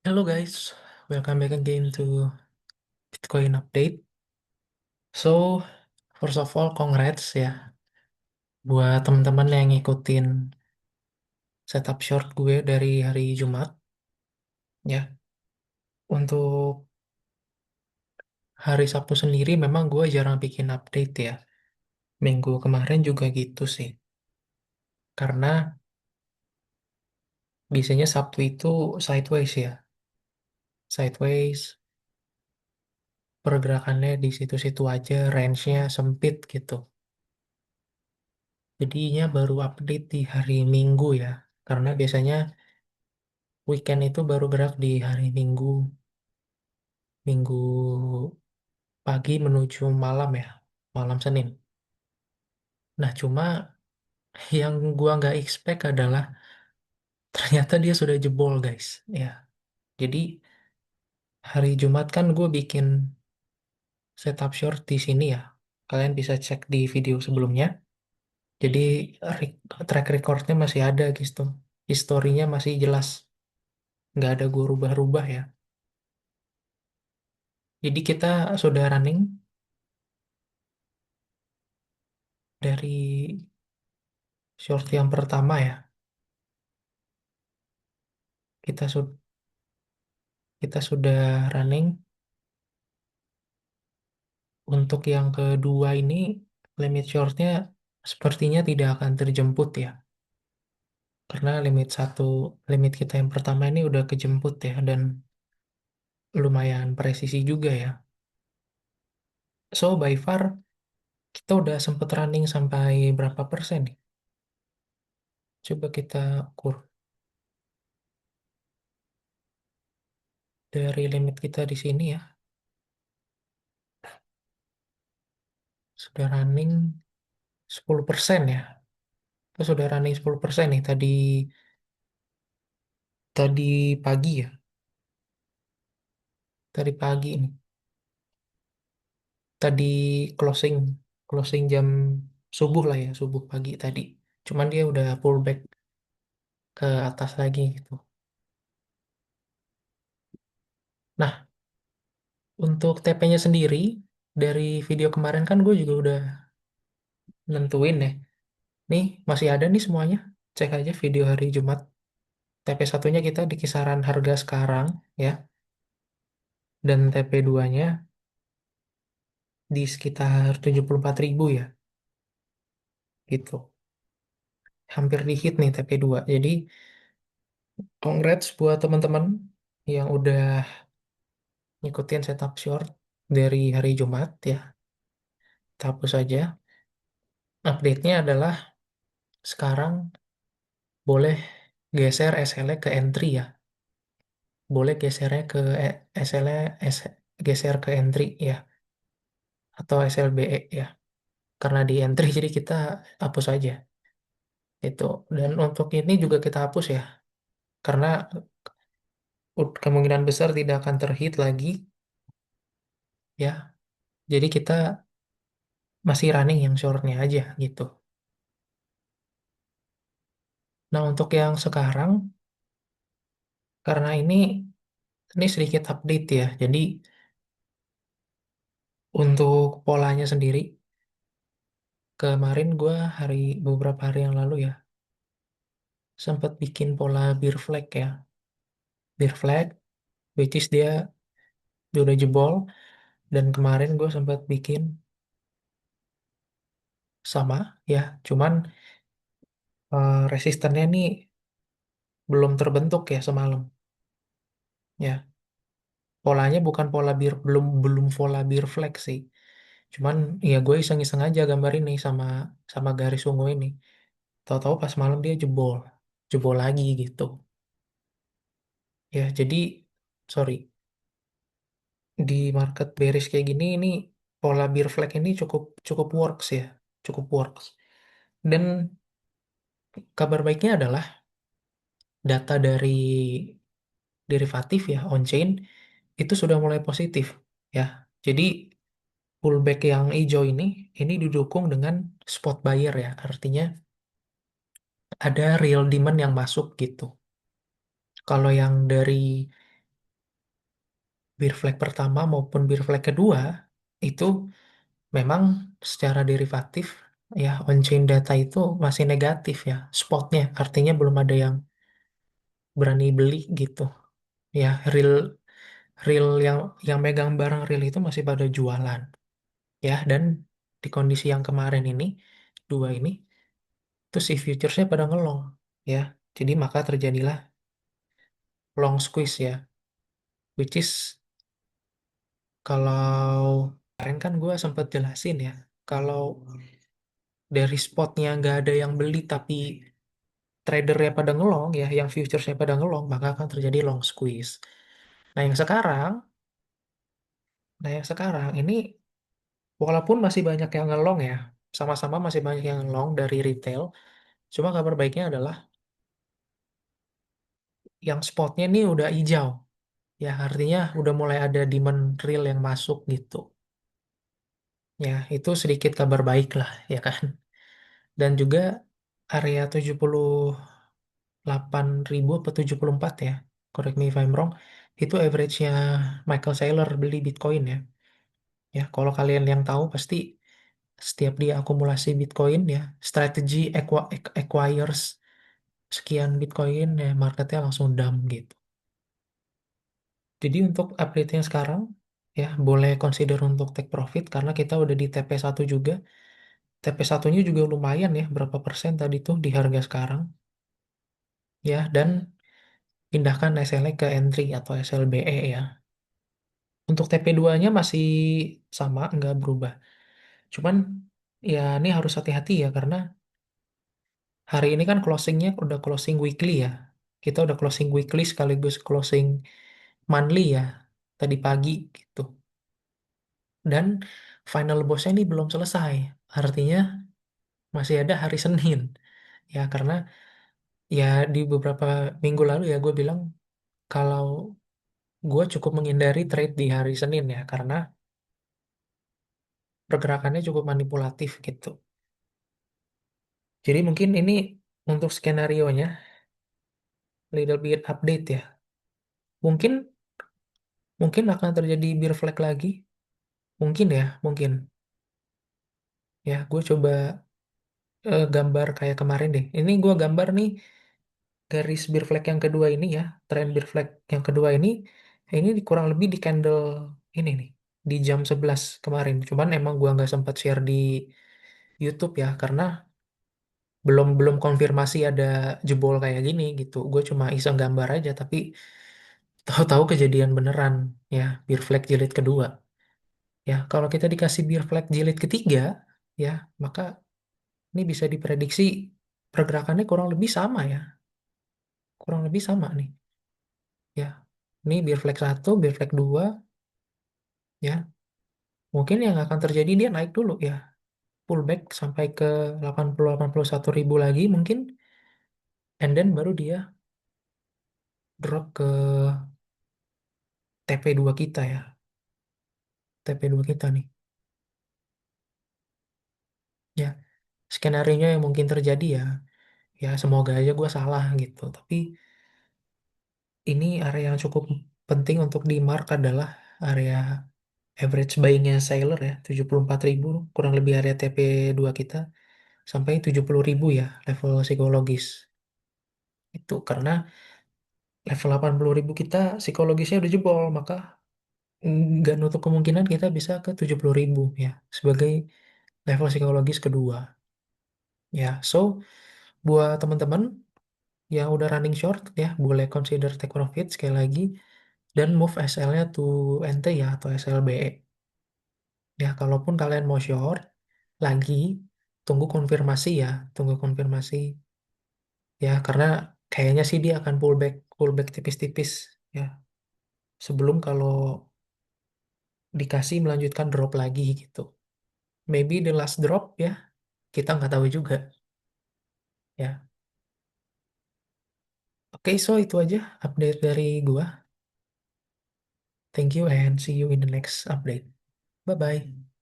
Hello guys, welcome back again to Bitcoin update. So, first of all, congrats ya buat teman-teman yang ngikutin setup short gue dari hari Jumat ya. Untuk hari Sabtu sendiri memang gue jarang bikin update ya. Minggu kemarin juga gitu sih. Karena biasanya Sabtu itu sideways ya. Sideways, pergerakannya di situ-situ aja, range-nya sempit gitu. Jadinya baru update di hari Minggu ya. Karena biasanya weekend itu baru gerak di hari Minggu, Minggu pagi menuju malam ya, malam Senin. Nah, cuma yang gua nggak expect adalah ternyata dia sudah jebol, guys. Ya, jadi hari Jumat kan gue bikin setup short di sini ya. Kalian bisa cek di video sebelumnya. Jadi track recordnya masih ada gitu. Historinya masih jelas. Nggak ada gue rubah-rubah ya. Jadi kita sudah running dari short yang pertama ya. Kita sudah Kita sudah running. Untuk yang kedua ini, limit shortnya sepertinya tidak akan terjemput ya. Karena limit kita yang pertama ini udah kejemput ya. Dan lumayan presisi juga ya. So, by far, kita udah sempet running sampai berapa persen nih? Coba kita ukur. Dari limit kita di sini ya. Sudah running 10% ya. Kita sudah running 10% nih tadi pagi ya. Tadi pagi nih. Tadi closing closing jam subuh lah ya, subuh pagi tadi. Cuman dia udah pullback ke atas lagi gitu. Nah, untuk TP-nya sendiri dari video kemarin kan gue juga udah nentuin ya. Nih masih ada nih semuanya. Cek aja video hari Jumat. TP satunya kita di kisaran harga sekarang ya, dan TP 2-nya di sekitar 74.000 ya, gitu. Hampir di hit nih TP 2. Jadi congrats buat teman-teman yang udah ngikutin setup short dari hari Jumat ya. Kita hapus saja. Update-nya adalah sekarang boleh geser SL ke entry ya. Boleh gesernya ke SL geser ke entry ya, atau SLBE ya. Karena di entry jadi kita hapus aja itu. Dan untuk ini juga kita hapus ya. Karena kemungkinan besar tidak akan terhit lagi ya. Jadi kita masih running yang shortnya aja gitu. Nah, untuk yang sekarang karena ini sedikit update ya. Jadi untuk polanya sendiri, kemarin gue beberapa hari yang lalu ya, sempat bikin pola bear flag ya. Bear flag, which is dia udah jebol. Dan kemarin gue sempat bikin sama ya. Cuman resistennya nih belum terbentuk ya semalam. Ya, polanya bukan belum belum pola bear flag sih. Cuman ya gue iseng-iseng aja gambar ini sama sama garis ungu ini. Tahu-tahu pas malam dia jebol, jebol lagi gitu. Ya, jadi sorry, di market bearish kayak gini ini pola bear flag ini cukup cukup works ya, cukup works. Dan kabar baiknya adalah data dari derivatif ya on chain itu sudah mulai positif ya. Jadi pullback yang hijau ini didukung dengan spot buyer ya. Artinya ada real demand yang masuk gitu. Kalau yang dari bear flag pertama maupun bear flag kedua itu memang secara derivatif ya on-chain data itu masih negatif ya spotnya, artinya belum ada yang berani beli gitu. Ya, real real yang megang barang real itu masih pada jualan. Ya, dan di kondisi yang kemarin ini, dua ini, tuh si futuresnya pada ngelong. Ya, jadi maka terjadilah long squeeze ya. Which is kalau kemarin kan gue sempat jelasin ya, kalau dari spotnya nggak ada yang beli tapi tradernya pada ngelong ya, yang futuresnya pada ngelong, maka akan terjadi long squeeze. Nah yang sekarang, nah yang sekarang ini walaupun masih banyak yang ngelong ya, sama-sama masih banyak yang ngelong dari retail, cuma kabar baiknya adalah yang spotnya ini udah hijau. Ya, artinya udah mulai ada demand real yang masuk gitu. Ya, itu sedikit kabar baik lah, ya kan? Dan juga area 78.000 atau 74 ya, correct me if I'm wrong, itu average-nya Michael Saylor beli Bitcoin ya. Ya, kalau kalian yang tahu pasti setiap dia akumulasi Bitcoin ya, strategi acquires sekian Bitcoin ya, marketnya langsung dump gitu. Jadi untuk update yang sekarang ya boleh consider untuk take profit karena kita udah di TP1 juga. TP1-nya juga lumayan ya, berapa persen tadi tuh di harga sekarang ya, dan pindahkan SLE ke entry atau SLBE ya. Untuk TP2-nya masih sama, nggak berubah. Cuman ya ini harus hati-hati ya karena hari ini kan closingnya udah closing weekly ya. Kita udah closing weekly sekaligus closing monthly ya tadi pagi gitu. Dan final bossnya ini belum selesai. Artinya masih ada hari Senin. Ya karena ya di beberapa minggu lalu ya gue bilang kalau gue cukup menghindari trade di hari Senin ya karena pergerakannya cukup manipulatif gitu. Jadi mungkin ini untuk skenario-nya little bit update ya. Mungkin mungkin akan terjadi bear flag lagi. Mungkin ya, mungkin. Ya, gue coba gambar kayak kemarin deh. Ini gue gambar nih garis bear flag yang kedua ini ya, tren bear flag yang kedua ini kurang lebih di candle ini nih, di jam 11 kemarin. Cuman emang gua nggak sempat share di YouTube ya, karena belum belum konfirmasi ada jebol kayak gini gitu. Gue cuma iseng gambar aja, tapi tahu-tahu kejadian beneran ya, bear flag jilid kedua. Ya, kalau kita dikasih bear flag jilid ketiga, ya, maka ini bisa diprediksi pergerakannya kurang lebih sama ya, kurang lebih sama nih. Ya, ini bear flag satu, bear flag dua, ya. Mungkin yang akan terjadi dia naik dulu ya, pullback sampai ke 80 81 ribu lagi mungkin, and then baru dia drop ke TP2 kita ya, TP2 kita nih. Ya, skenario yang mungkin terjadi ya, ya semoga aja gue salah gitu. Tapi ini area yang cukup penting untuk di mark adalah area average buying-nya seller ya, 74 ribu, kurang lebih area TP2 kita, sampai 70 ribu ya, level psikologis. Itu karena level 80 ribu kita psikologisnya udah jebol, maka nggak nutup kemungkinan kita bisa ke 70 ribu ya, sebagai level psikologis kedua. Ya, so buat teman-teman yang udah running short ya, boleh consider take profit sekali lagi, dan move SL-nya to NT ya, atau SLBE. Ya, kalaupun kalian mau short lagi, tunggu konfirmasi ya, tunggu konfirmasi ya, karena kayaknya sih dia akan pullback pullback tipis-tipis ya, sebelum kalau dikasih melanjutkan drop lagi gitu. Maybe the last drop ya, kita nggak tahu juga ya. Oke, so itu aja update dari gua. Thank you and see you in the next update. Bye bye.